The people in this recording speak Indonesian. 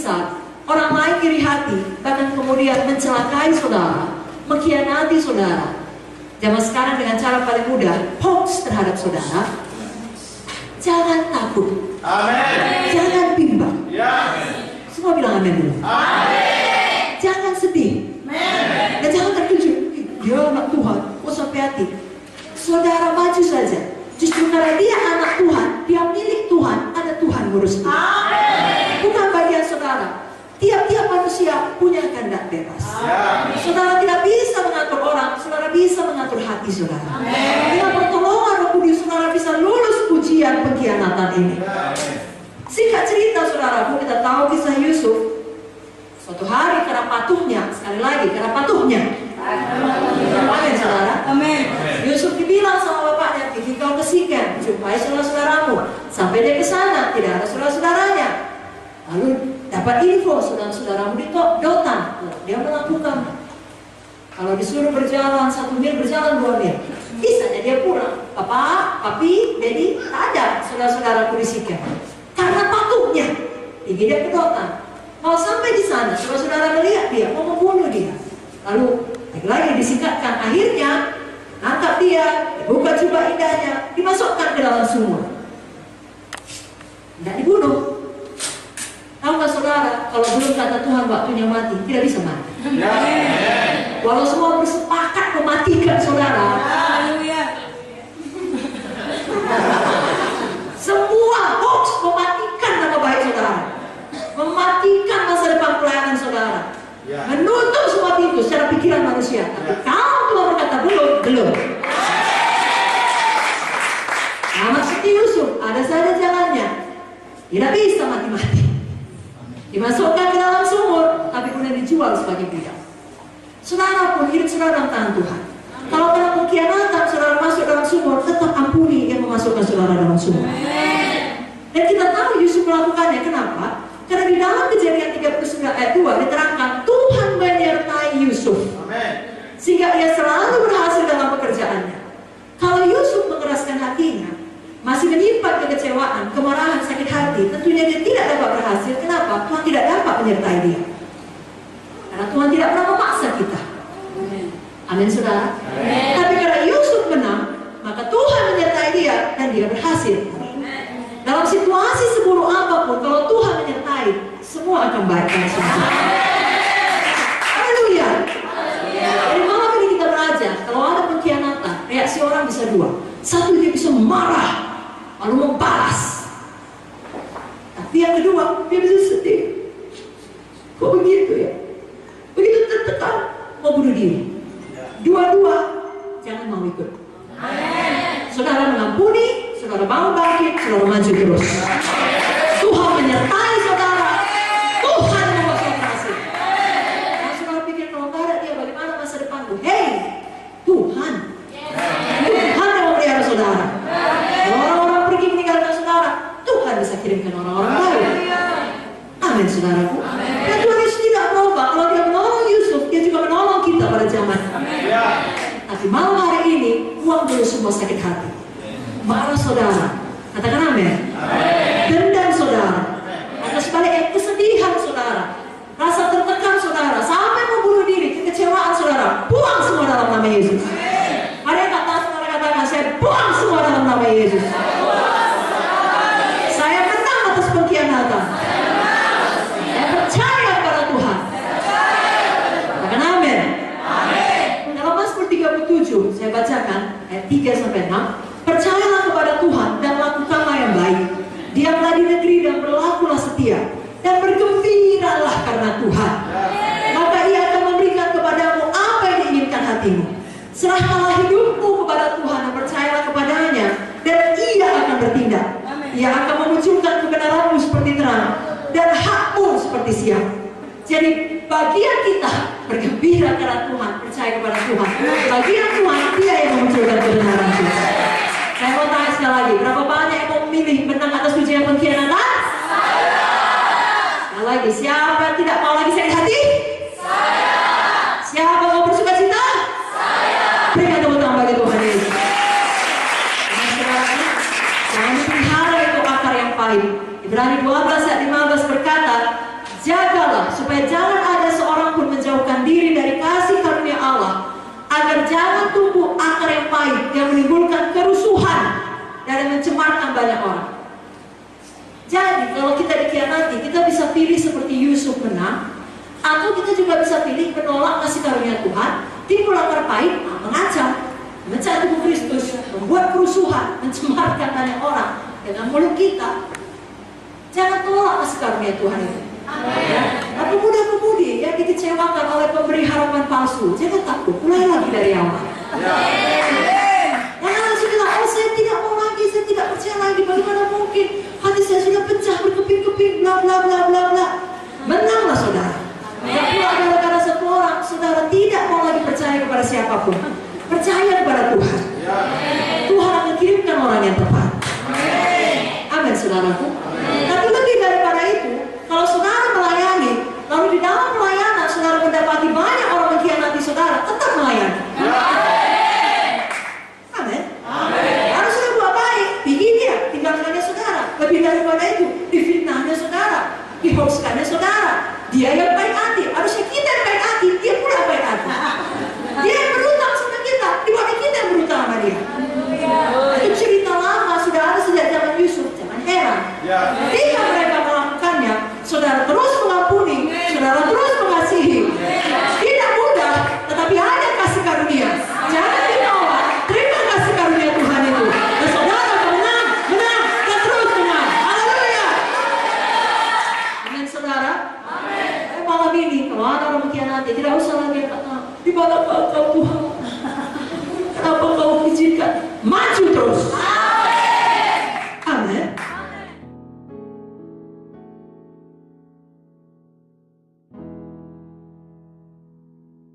besar, orang lain iri hati, bahkan kemudian mencelakai saudara, mengkhianati saudara. Zaman sekarang dengan cara paling mudah, hoax terhadap saudara. Jangan takut. Amin. Jangan bimbang. Ya. Semua bilang amin dulu. Amin. Jangan sedih. Amin. Dan jangan terkejut. Dia anak Tuhan, kok sampai hati. Saudara maju saja. Justru karena dia anak Tuhan, dia milik Tuhan, ada Tuhan ngurus dia. Amin. Bukan bagian saudara. Tiap-tiap manusia punya kehendak bebas. Amin. Saudara tidak bisa mengatur orang, saudara bisa mengatur hati saudara. Amin. Dengan pertolongan Roh Kudus, saudara bisa lulus ujian pengkhianatan ini. Amin. Singkat cerita saudaraku, kita tahu kisah Yusuf. Suatu hari karena patuhnya, sekali lagi karena patuhnya. Amin saudara. Amin. Yusuf dibilang sama bapaknya, pergi kau ke Sikem, jumpai saudara-saudaramu. Sampai dia ke sana, tidak ada saudara-saudaranya. Lalu dapat info saudara-saudaramu di Dotan. Dia melakukan. Kalau disuruh berjalan 1 mil, berjalan 2 mil. Bisanya dia pulang. Papa, papi, dedi, tak ada saudara-saudaraku di Sikem. Karena patuhnya, pergi dia ke Dotan. Mau sampai di sana, saudara-saudara melihat dia, mau membunuh dia. Lalu lagi disingkatkan, akhirnya angkat dia, buka jubah indahnya, dimasukkan ke dalam sumur. Tidak dibunuh. Tahu nggak saudara, kalau belum kata Tuhan waktunya mati, tidak bisa mati. Walau semua bersepakat mematikan saudara, semua hoax mematikan nama baik saudara, mematikan masa depan pelayanan saudara, menutup semua pintu secara pikiran manusia. Tapi kalau Tuhan berkata belum. Sama seperti Yusuf, ada saja jalannya, tidak bisa mati-mati. Dimasukkan ke dalam sumur, tapi kemudian dijual sebagai budak. Saudara pun hidup saudara dalam tangan Tuhan. Kalau karena pengkhianatan saudara masuk dalam sumur, tetap ampuni yang memasukkan saudara dalam sumur. Dan kita tahu Yusuf melakukannya. Kenapa? Karena di dalam Kejadian 39 ayat 2 diterangkan Tuhan menyertai Yusuf, sehingga ia selalu berhasil dalam pekerjaannya. Kalau Yusuf mengeraskan hatinya, masih menyimpan kekecewaan, kemarahan, sakit hati, tentunya dia tidak dapat berhasil. Kenapa? Tuhan tidak dapat menyertai dia. Karena Tuhan tidak pernah memaksa kita. Amin saudara. Tapi karena Yusuf menang, maka Tuhan menyertai dia dan dia berhasil. Dalam situasi seburuk apapun, kalau Tuhan menyertai, semua akan baik. Haleluya. Jadi malam ini kita belajar, kalau ada pengkhianatan, reaksi orang bisa dua. Satu, dia bisa marah, lalu membalas. Tapi yang kedua, dia bisa sedih. Kok begitu ya? Begitu tertekan, mau bunuh diri. Dua-dua, jangan mau ikut. Saudara mengampuni, saudara mau bangkit, saudara maju terus. Tuhan menyertai saudara. Tuhan membuat saudara berhasil. Nah, saudara pikir kalau nggak ada dia, bagaimana masa depanku? Hei, Tuhan yang memelihara saudara. Kalau orang-orang pergi meninggalkan saudara, Tuhan bisa kirimkan orang-orang baru. Amin saudaraku. Dan Tuhan Yesus tidak berubah. Kalau dia menolong Yusuf, dia juga menolong kita pada zaman. Tapi malam hari ini, buang dulu semua sakit hati, marah saudara, katakan amin. Dendam saudara, atau sebaliknya kesedihan saudara, rasa tertekan saudara, sampai membunuh diri, kekecewaan saudara, buang semua dalam nama Yesus. Ada yang kata saudara katakan, saya buang semua dalam nama Yesus. Saya menang atas pengkhianatan. Saya percaya pada Tuhan. Katakan amin. Dalam Mazmur 37 saya bacakan ayat 3-6. Percayalah kepada Tuhan dan lakukanlah yang baik. Diamlah di negeri dan berlakulah setia, dan bergembiralah karena Tuhan. Maka Ia akan memberikan kepadamu apa yang diinginkan hatimu. Serahkanlah hidupmu kepada Tuhan dan percayalah kepadanya, dan Ia akan bertindak. Ia akan memunculkan kebenaranmu seperti terang dan hakmu seperti siang. Jadi bagian kita bergembira karena Tuhan, percaya kepada Tuhan. Bagian Tuhan, Dia yang memunculkan kebenaran kita. Saya mau tanya sekali lagi, berapa banyak yang mau memilih menang atas ujian pengkhianatan? Sekali lagi, siapa yang tidak mau lagi sakit hati? Saya. Siapa mau bersuka cita? Saya. Berikan tepuk tangan bagi Tuhan Yesus. Jangan dipelihara itu akar yang pahit. Ibrani 12 ayat 15 berkata, supaya jangan ada seorang pun menjauhkan diri dari kasih karunia Allah, agar jangan tumbuh akar yang pahit yang menimbulkan kerusuhan dan mencemarkan banyak orang. Jadi kalau kita dikhianati, kita bisa pilih seperti Yusuf menang, atau kita juga bisa pilih menolak kasih karunia Tuhan, timbul akar pahit, mengancam, memecah tubuh Kristus, membuat kerusuhan, mencemarkan banyak orang dengan mulut kita. Jangan tolak kasih karunia Tuhan itu. Ya. Nah, pemuda-pemudi yang dikecewakan oleh pemberi harapan palsu, jangan takut, mulai lagi dari awal. Jangan langsung bilang, oh saya tidak mau lagi, saya tidak percaya lagi, bagaimana mungkin hati saya sudah pecah berkeping-keping, bla bla bla bla bla. Menanglah saudara. Tidak pula gara-gara satu orang, saudara tidak mau lagi percaya kepada siapapun. Percaya kepada Tuhan. Tuhan akan kirimkan orang yang tepat. Amin, saudaraku. Tapi lebih daripada itu, kalau saudara melayani, lalu di dalam pelayanan saudara mendapati banyak orang mengkhianati saudara, tetap melayani. Amin. Harus sudah buat baik, tinggi dia, tinggalkannya saudara. Lebih daripada itu, difitnahnya saudara, dihoaxkannya saudara. Dia yang baik hati, harusnya kita yang baik hati, dia pula baik hati. Dia yang berutang sama kita, dibanding kita yang berutang sama dia. Itu cerita lama, sudah ada sejak zaman Yusuf, jangan heran. Ketika mereka melakukannya, saudara terus mengampuni, saudara terus mengasihi. Tidak mudah, tetapi ada kasih karunia. Jangan ditolak, terima kasih karunia Tuhan itu. Dan saudara akan menang, dan terus menang. Haleluya. Amin, saudara. Malam ini, kalau ada orang mengkhianati, tidak usah lagi kata, di mana kau Tuhan? Kenapa kau izinkan? Maju terus.